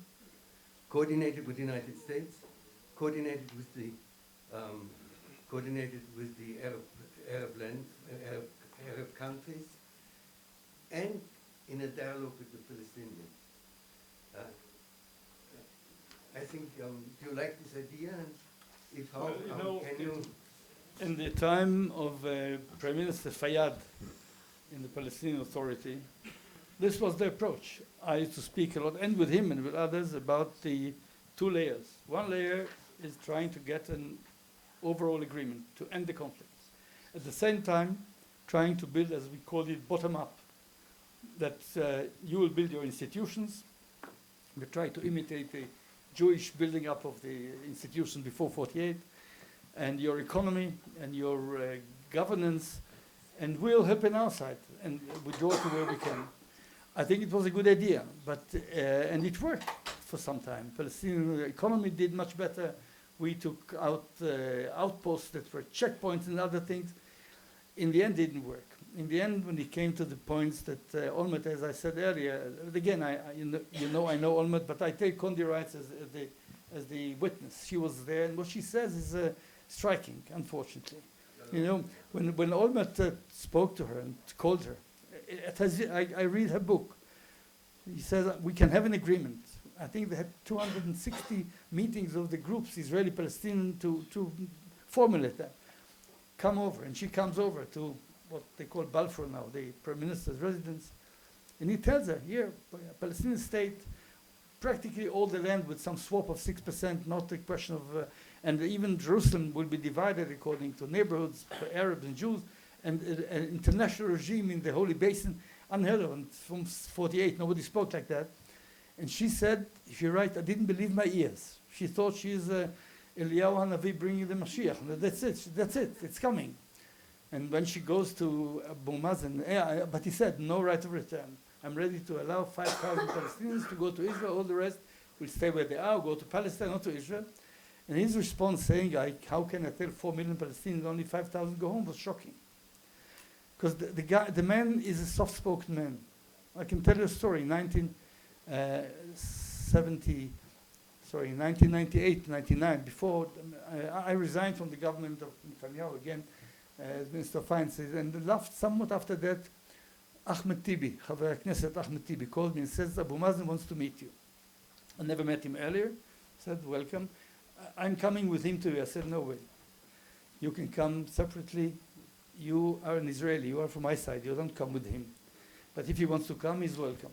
coordinated with the United States, coordinated with the Arab countries, and in a dialogue with the Palestinians. I think, do you like this idea? And if how, can you? In the time of Prime Minister Fayyad in the Palestinian Authority, this was the approach. I used to speak a lot, and with him and with others, about the two layers. One layer is trying to get an overall agreement to end the conflicts. At the same time, trying to build, as we call it, bottom-up, that you will build your institutions. We try to imitate the Jewish building up of the institution before 48, and your economy and your governance, and we'll help in our side and withdraw to where we can. I think it was a good idea, but and it worked for some time. Palestinian economy did much better. We took out outposts that were checkpoints and other things. In the end, it didn't work. In the end, when it came to the points that Olmert, as I said earlier, again, I know Olmert, but I take Condi Rice as the witness. She was there, and what she says is striking, unfortunately. You know, when Olmert spoke to her and called her, I read her book. He says we can have an agreement. I think they had 260 meetings of the groups, Israeli-Palestinian, to formulate that. Come over, and she comes over to what they call Balfour now, the Prime Minister's residence, and he tells her, here, Palestinian state, practically all the land with some swap of 6%, not a question of, and even Jerusalem will be divided according to neighborhoods for Arabs and Jews, and an international regime in the Holy Basin, unheard of. And from 48, nobody spoke like that. And she said, if you're right, I didn't believe my ears. She thought she's Eliyahu Hanavi bringing the Mashiach. That's it, it's coming. And when she goes to Abu Mazen, but he said, no right of return. I'm ready to allow 5,000 Palestinians to go to Israel, all the rest will stay where they are, go to Palestine, not to Israel. And his response saying, how can I tell 4 million Palestinians, only 5,000 go home, was shocking. Because the man is a soft-spoken man. I can tell you a story. In 1998, 99, before I resigned from the government of Netanyahu again as Minister of Finance, and somewhat after that, Ahmed Tibi, Chaver Knesset Ahmed Tibi, called me and says, Abu Mazen wants to meet you. I never met him earlier. Said, welcome. I'm coming with him to you. I said, no way. You can come separately. You are an Israeli. You are from my side. You don't come with him. But if he wants to come, he's welcome.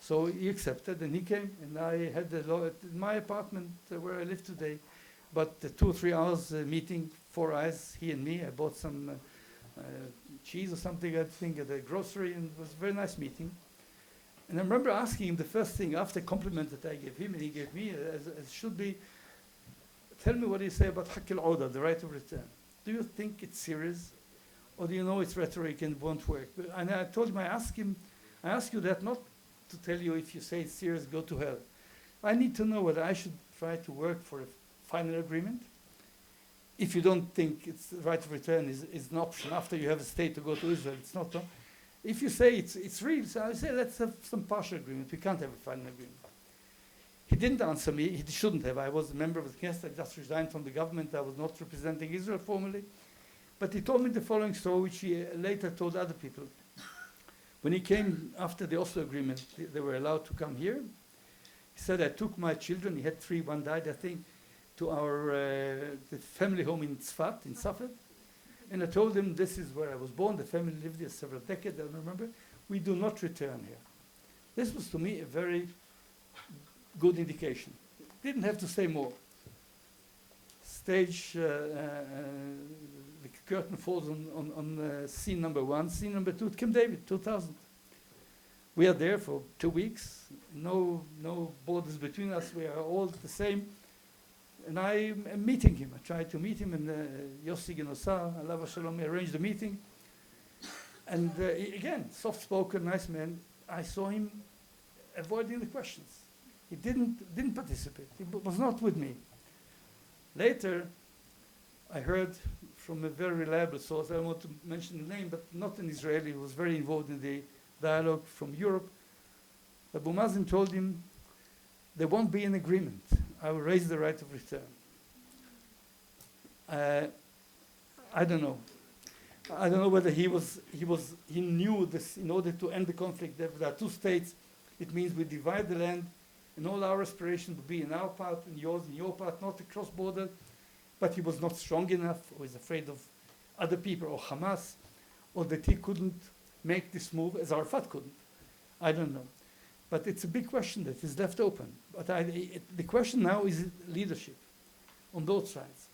So he accepted, and he came. And I had in my apartment where I live today, but 2 or 3 hours meeting, 4 eyes, he and me. I bought some cheese or something, I think, at the grocery, and it was a very nice meeting. And I remember asking him the first thing after compliment that I gave him, and he gave me, as should be, tell me what you say about Hak al-Oda, the right of return. Do you think it's serious? Or do you know it's rhetoric and won't work? And I told him, I ask you that not to tell you if you say it's serious, go to hell. I need to know whether I should try to work for a final agreement. If you don't think it's the right of return is an option after you have a state to go to Israel, it's not. If you say it's real, so I say let's have some partial agreement. We can't have a final agreement. He didn't answer me. He shouldn't have. I was a member of the Knesset. I just resigned from the government. I was not representing Israel formally. But he told me the following story, which he later told other people. When he came after the Oslo agreement, they were allowed to come here. He said, I took my children, he had 3, 1 died, I think, to our the family home in Tzfat, in Safed. And I told them, this is where I was born. The family lived here several decades, I remember. We do not return here. This was, to me, a very good indication. Didn't have to say more. Stage, the curtain falls on scene number 1. Scene number 2, Camp David, 2000. We are there for 2 weeks. No borders between us. We are all the same. And I am meeting him. I tried to meet him, and Yossi Genosar, Alav Shalom, arranged the meeting. And again, soft-spoken, nice man. I saw him avoiding the questions. He didn't participate. He was not with me. Later, I heard from a very reliable source, I don't want to mention the name, but not an Israeli, who was very involved in the dialogue from Europe. Abu Mazen told him, there won't be an agreement. I will raise the right of return. I don't know. I don't know whether he knew this. In order to end the conflict, there are 2 states. It means we divide the land, and all our aspirations would be in our part and yours in your part, not across border. But he was not strong enough, or was afraid of other people, or Hamas, or that he couldn't make this move, as Arafat couldn't. I don't know. But it's a big question that is left open. But the question now is leadership on both sides.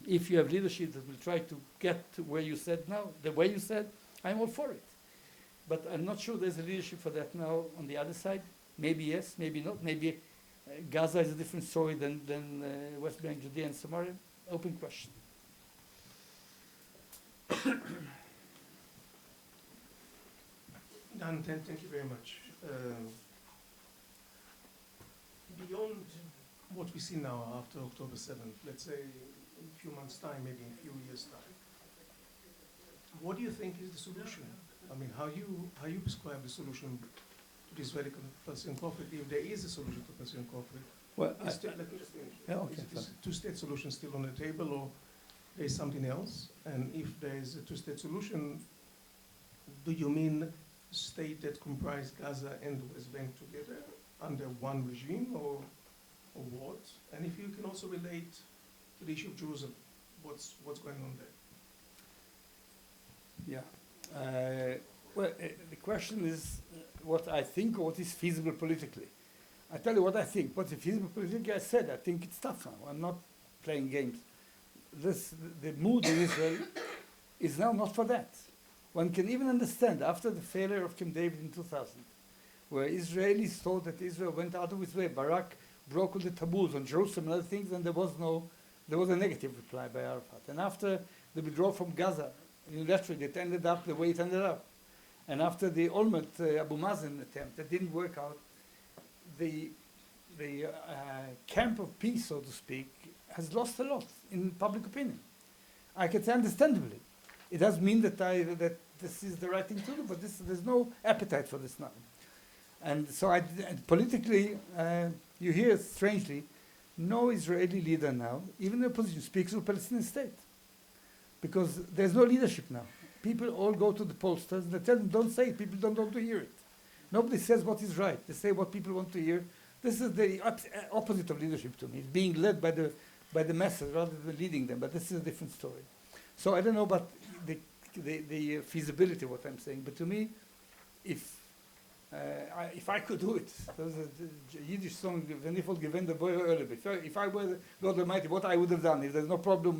If you have leadership that will try to get to where you said now, the way you said, I'm all for it. But I'm not sure there's a leadership for that now on the other side. Maybe yes, maybe not. Maybe Gaza is a different story than West Bank, Judea, and Samaria. Open question. Dan, thank you very much. Beyond what we see now after October 7th, let's say in a few months' time, maybe in a few years' time, what do you think is the solution? I mean, how you prescribe the solution to the Israeli-Palestinian conflict, if there is a solution to the Palestinian conflict? Well, Let me just finish. Yeah, okay, Is a 2-state solution still on the table, or there is something else? And if there is a 2-state solution, do you mean state that comprise Gaza and the West Bank together under one regime, or what? And if you can also relate to the issue of Jerusalem, what's going on there? Yeah. Well, the question is what I think or what is feasible politically. I tell you what I think. What's feasible politically, I said, I think it's tough now. I'm not playing games. The mood in Israel is now not for that. One can even understand after the failure of Camp David in 2000, where Israelis thought that Israel went out of its way. Barak broke all the taboos on Jerusalem and other things, and there was no there was a negative reply by Arafat. And after the withdrawal from Gaza, unilaterally, it ended up the way it ended up. And after the Olmert Abu Mazen attempt that didn't work out, the camp of peace, so to speak, has lost a lot in public opinion. I can say understandably. It doesn't mean that that this is the right thing to do, but there's no appetite for this now. And so and politically, you hear strangely, no Israeli leader now, even the opposition, speaks of a Palestinian state. Because there's no leadership now. People all go to the pollsters and they tell them, don't say it, people don't want to hear it. Nobody says what is right, they say what people want to hear. This is the opposite of leadership to me. It's being led by the masses rather than leading them, but this is a different story. So I don't know about the feasibility of what I'm saying, but to me, if I could do it, there's a Yiddish song, "Wenn ich wollte gewinnen, der Boy Ölbe." If I were God Almighty, what I would have done, if there's no problem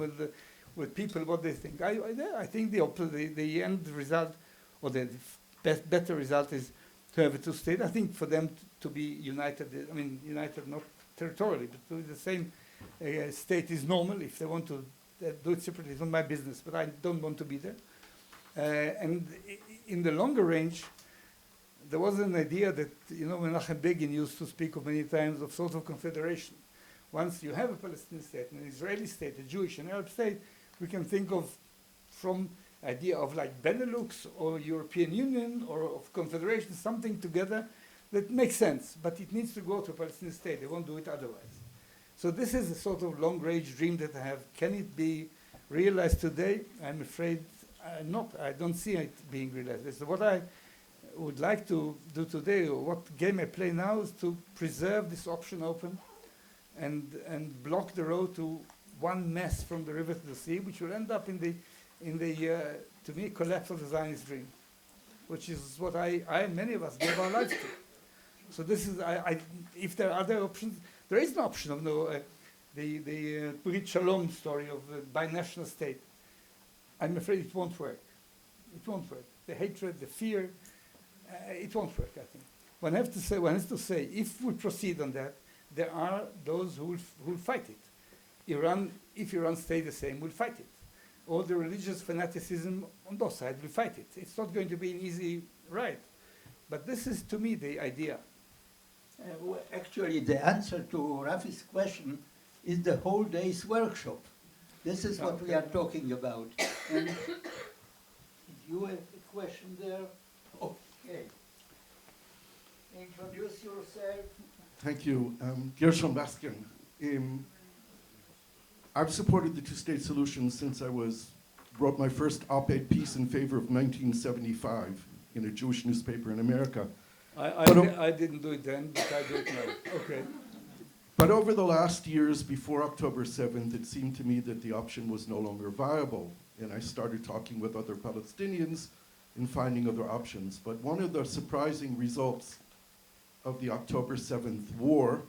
with people, what they think. I think the end result, or the better result is to have a two-state. I think for them to be united, I mean, united not territorially, but to the same state is normal. If they want to do it separately, it's not my business, but I don't want to be there. And in the longer range, there was an idea that, Menachem Begin used to speak of many times of sort of confederation. Once you have a Palestinian state, an Israeli state, a Jewish, an Arab state, we can think of from idea of like Benelux or European Union or of confederation, something together that makes sense, but it needs to go to a Palestinian state. They won't do it otherwise. So this is a sort of long-range dream that I have. Can it be realized today? I'm afraid not. I don't see it being realized. So what I would like to do today, or what game I play now, is to preserve this option open and block the road to one mess from the river to the sea, which will end up in the to me, collapse of the Zionist dream, which is what I and many of us gave our lives to. So this is, if there are other options, there is an option of the Brit Shalom story of the binational state. I'm afraid it won't work. It won't work. The hatred, the fear, it won't work, I think. One has to say, if we proceed on that, there are those who will fight it. If Iran stays the same, will fight it. All the religious fanaticism on both sides will fight it. It's not going to be an easy ride. But this is, to me, the idea. Actually, the answer to Rafi's question is the whole day's workshop. This is what we are talking about. And you have a question there? Okay. Introduce yourself. Thank you. Gershon Baskin. I've supported the two-state solution since I wrote my first op-ed piece in favor of 1975 in a Jewish newspaper in America. I didn't do it then, but I do it now. Okay. But over the last years before October 7th, it seemed to me that the option was no longer viable. And I started talking with other Palestinians and finding other options. But one of the surprising results of the October 7th war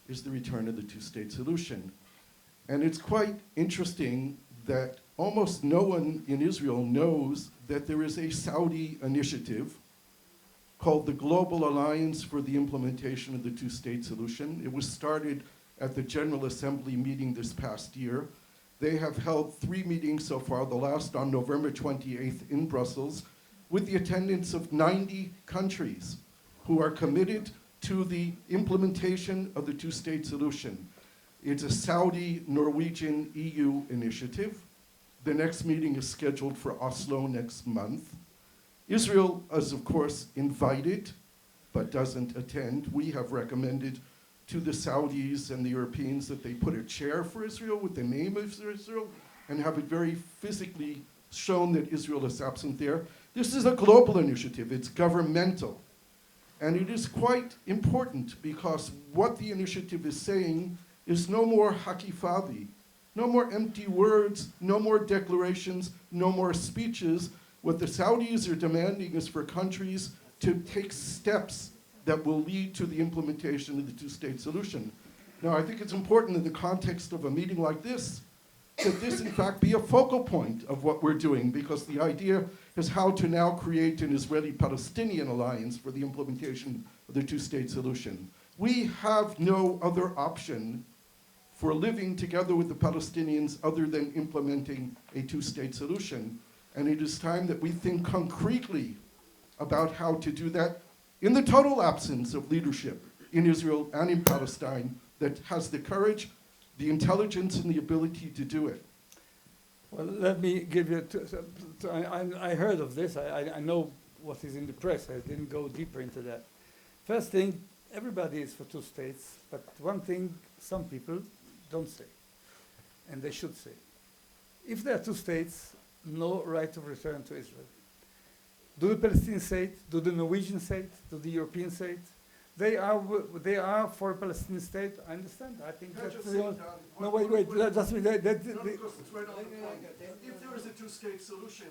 is the return of the two-state solution. And it's quite interesting that almost no one in Israel knows that there is a Saudi initiative called the Global Alliance for the Implementation of the Two-State Solution. It was started at the General Assembly meeting this past year. They have held 3 meetings so far, the last on November 28th in Brussels, with the attendance of 90 countries who are committed to the implementation of the two-state solution. It's a Saudi-Norwegian EU initiative. The next meeting is scheduled for Oslo next month. Israel is, of course, invited, but doesn't attend. We have recommended to the Saudis and the Europeans that they put a chair for Israel with the name of Israel and have it very physically shown that Israel is absent there. This is a global initiative. It's governmental. And it is quite important because what the initiative is saying is no more hakifadi, no more empty words, no more declarations, no more speeches. What the Saudis are demanding is for countries to take steps that will lead to the implementation of the two-state solution. Now, I think it's important in the context of a meeting like this that this, in fact, be a focal point of what we're doing, because the idea is how to now create an Israeli-Palestinian alliance for the implementation of the two-state solution. We have no other option for living together with the Palestinians other than implementing a two-state solution. And it is time that we think concretely about how to do that in the total absence of leadership in Israel and in Palestine that has the courage, the intelligence, and the ability to do it. Well, let me give you, I heard of this, I know what is in the press, I didn't go deeper into that. First thing, everybody is for two states, but one thing some people don't say, and they should say. If there are two states, no right of return to Israel. Do the Palestinian state, do the Norwegian state, do the European state, they are for a Palestinian state, I understand, I think that's the only, no, wait, just, If there is a two-state solution,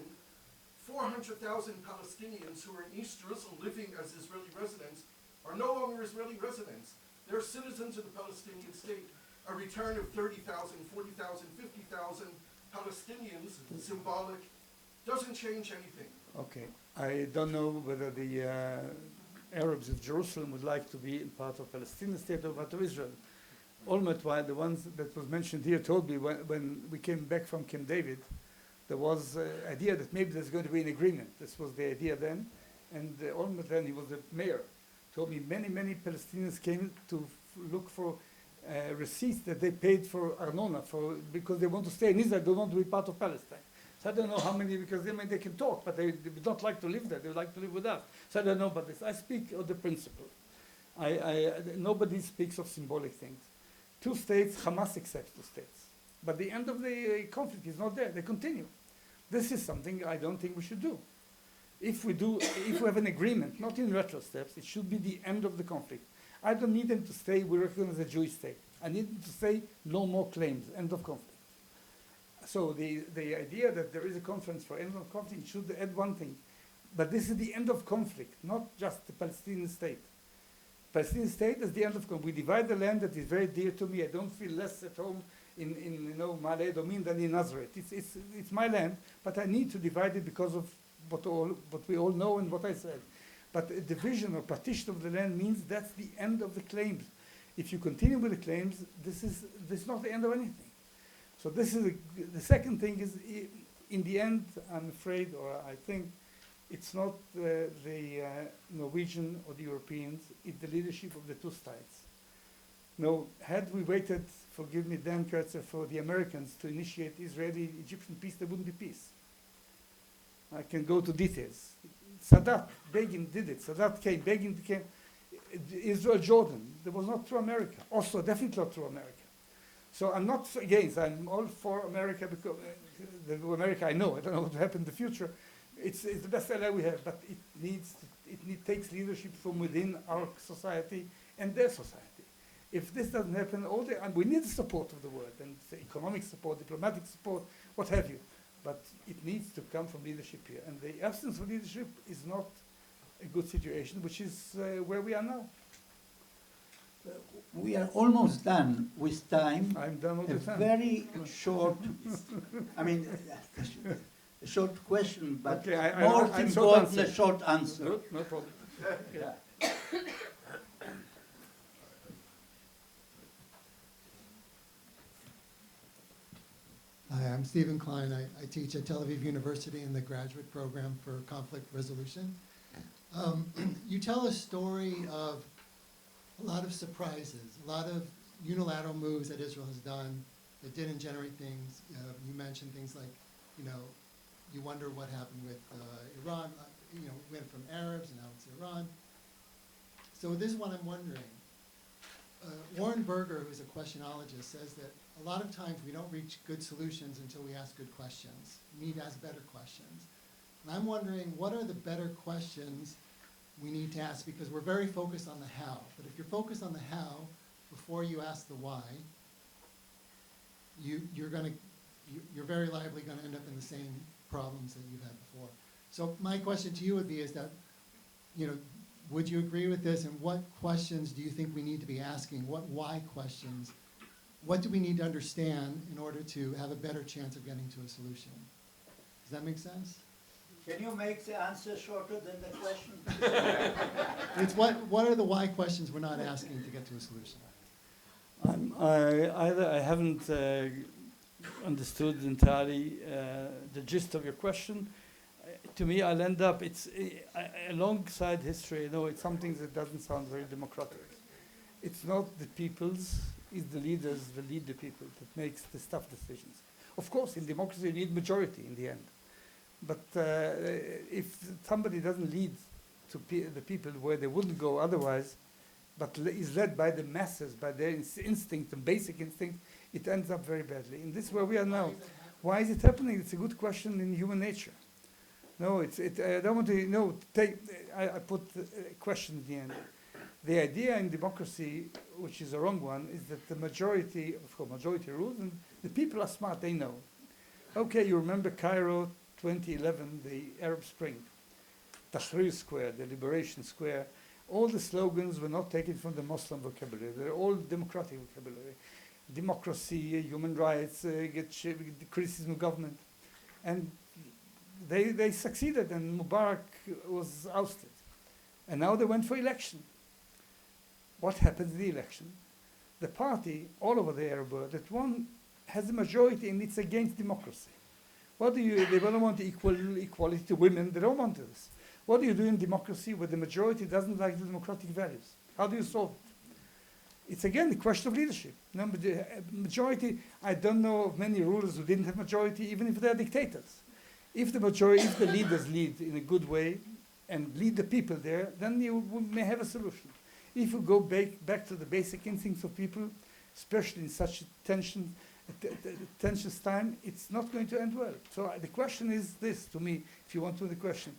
400,000 Palestinians who are in East Jerusalem living as Israeli residents are no longer Israeli residents. They're citizens of the Palestinian state. A return of 30,000, 40,000, 50,000 Palestinians, symbolic, doesn't change anything. okay. I don't know whether the Arabs of Jerusalem would like to be part of Palestinian state or part of Israel. Olmert, the ones that was mentioned here, told me when we came back from Camp David, there was an idea that maybe there's going to be an agreement. This was the idea then. And Olmert then, he was the mayor, told me many Palestinians came to look for receipts that they paid for Arnona because they want to stay in Israel, they don't want to be part of Palestine. So I don't know how many, because they can talk, but they don't like to live there. They would like to live with us. So I don't know about this. I speak of the principle. Nobody speaks of symbolic things. Two states, Hamas accepts two states. But the end of the conflict is not there. They continue. This is something I don't think we should do. If we have an agreement, not in retro steps, it should be the end of the conflict. I don't need them to say we recognize a Jewish state. I need them to say no more claims, end of conflict. So the idea that there is a conference for end of conflict should add one thing. But this is the end of conflict, not just the Palestinian state. Palestinian state is the end of conflict. We divide the land that is very dear to me. I don't feel less at home in Ma'ale Edomim than in Nazareth. It's my land, but I need to divide it because of what we all know and what I said. But a division or partition of the land means that's the end of the claims. If you continue with the claims, this is not the end of anything. So this is the second thing is, in the end, I'm afraid, or I think, it's not the Norwegian or the Europeans, it's the leadership of the two sides. No, had we waited, forgive me, Dan Kurtzer, for the Americans to initiate Israeli-Egyptian peace, there wouldn't be peace. I can go to details. Sadat, Begin did it. Sadat came, Begin came. Israel, Jordan, that was not through America. Also, definitely not through America. So I'm not against, I'm all for America because the America I know, I don't know what will happen in the future. It's the best ally we have, but it takes leadership from within our society and their society. If this doesn't happen, we need the support of the world, and the economic support, diplomatic support, what have you. But it needs to come from leadership here. And the absence of leadership is not a good situation, which is where we are now. We are almost done with time. I'm done with A the time. very short, I mean, a short question, but Okay, more I'm important, short a short answer. Good, no problem. Yeah. Hi, I'm Stephen Klein. I teach at Tel Aviv University in the graduate program for conflict resolution. You tell a story of a lot of surprises, a lot of unilateral moves that Israel has done that didn't generate things. You mentioned things like, you wonder what happened with Iran. Went from Arabs and now it's Iran. So this is what I'm wondering. Warren Berger, who's a questionologist, says that a lot of times we don't reach good solutions until we ask good questions. We need to ask better questions. And I'm wondering, what are the better questions we need to ask? Because we're very focused on the how. But if you're focused on the how before you ask the why, you're very likely going to end up in the same problems that you've had before. So my question to you would be is that, would you agree with this? And what questions do you think we need to be asking? What why questions? What do we need to understand in order to have a better chance of getting to a solution? Does that make sense? Can you make the answer shorter than the question? It's what are the why questions we're not asking to get to a solution? Either I haven't understood entirely the gist of your question. To me, I'll end up, alongside history, it's something that doesn't sound very democratic. It's not the people's, it's the leaders that lead the people that makes the tough decisions. Of course, in democracy, you need majority in the end. But if somebody doesn't lead the people where they wouldn't go otherwise, but is led by the masses, by their instinct and basic instinct, it ends up very badly. And this is where we are now. Why is it happening? It's a good question in human nature. No, I don't want to, I put a question at the end. The idea in democracy, which is a wrong one, is that the majority rules, and the people are smart, they know. Okay, you remember Cairo 2011, the Arab Spring, Tahrir Square, the Liberation Square. All the slogans were not taken from the Muslim vocabulary. They're all democratic vocabulary. Democracy, human rights, criticism of government. And they succeeded, and Mubarak was ousted. And now they went for election. What happened in the election? The party all over the Arab world that won has a majority, and it's against democracy. They don't want equality to women. They don't want this. What do you do in democracy where the majority doesn't like the democratic values? How do you solve it? It's again the question of leadership. Number the majority, I don't know of many rulers who didn't have majority, even if they're dictators. If the leaders lead in a good way and lead the people there, then you may have a solution. If you go back to the basic instincts of people, especially in such tensions time, it's not going to end well. So the question is this, to me, if you want to know the question,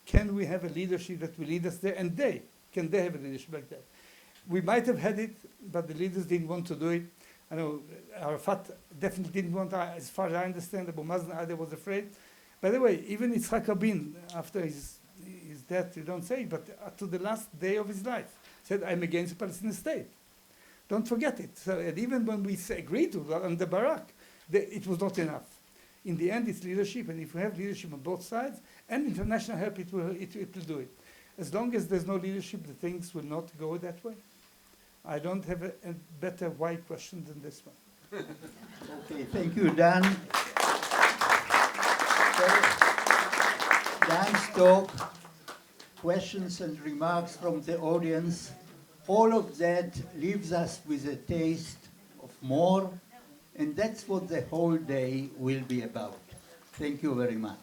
can we have a leadership that will lead us there? And can they have a leadership like that? We might have had it, but the leaders didn't want to do it. I know Arafat definitely didn't want, as far as I understand, Abu Mazen either was afraid. By the way, even Yitzhak Rabin, after his death, you don't say it, but to the last day of his life, said, I'm against the Palestinian state. Don't forget it. So, and even when we agreed to that under Barak, it was not enough. In the end, it's leadership, and if we have leadership on both sides, and international help, it will do it. As long as there's no leadership, the things will not go that way. I don't have a better why question than this one. Okay, thank you, Dan. Dan's talk, questions and remarks from the audience, all of that leaves us with a taste of more, and that's what the whole day will be about. Thank you very much.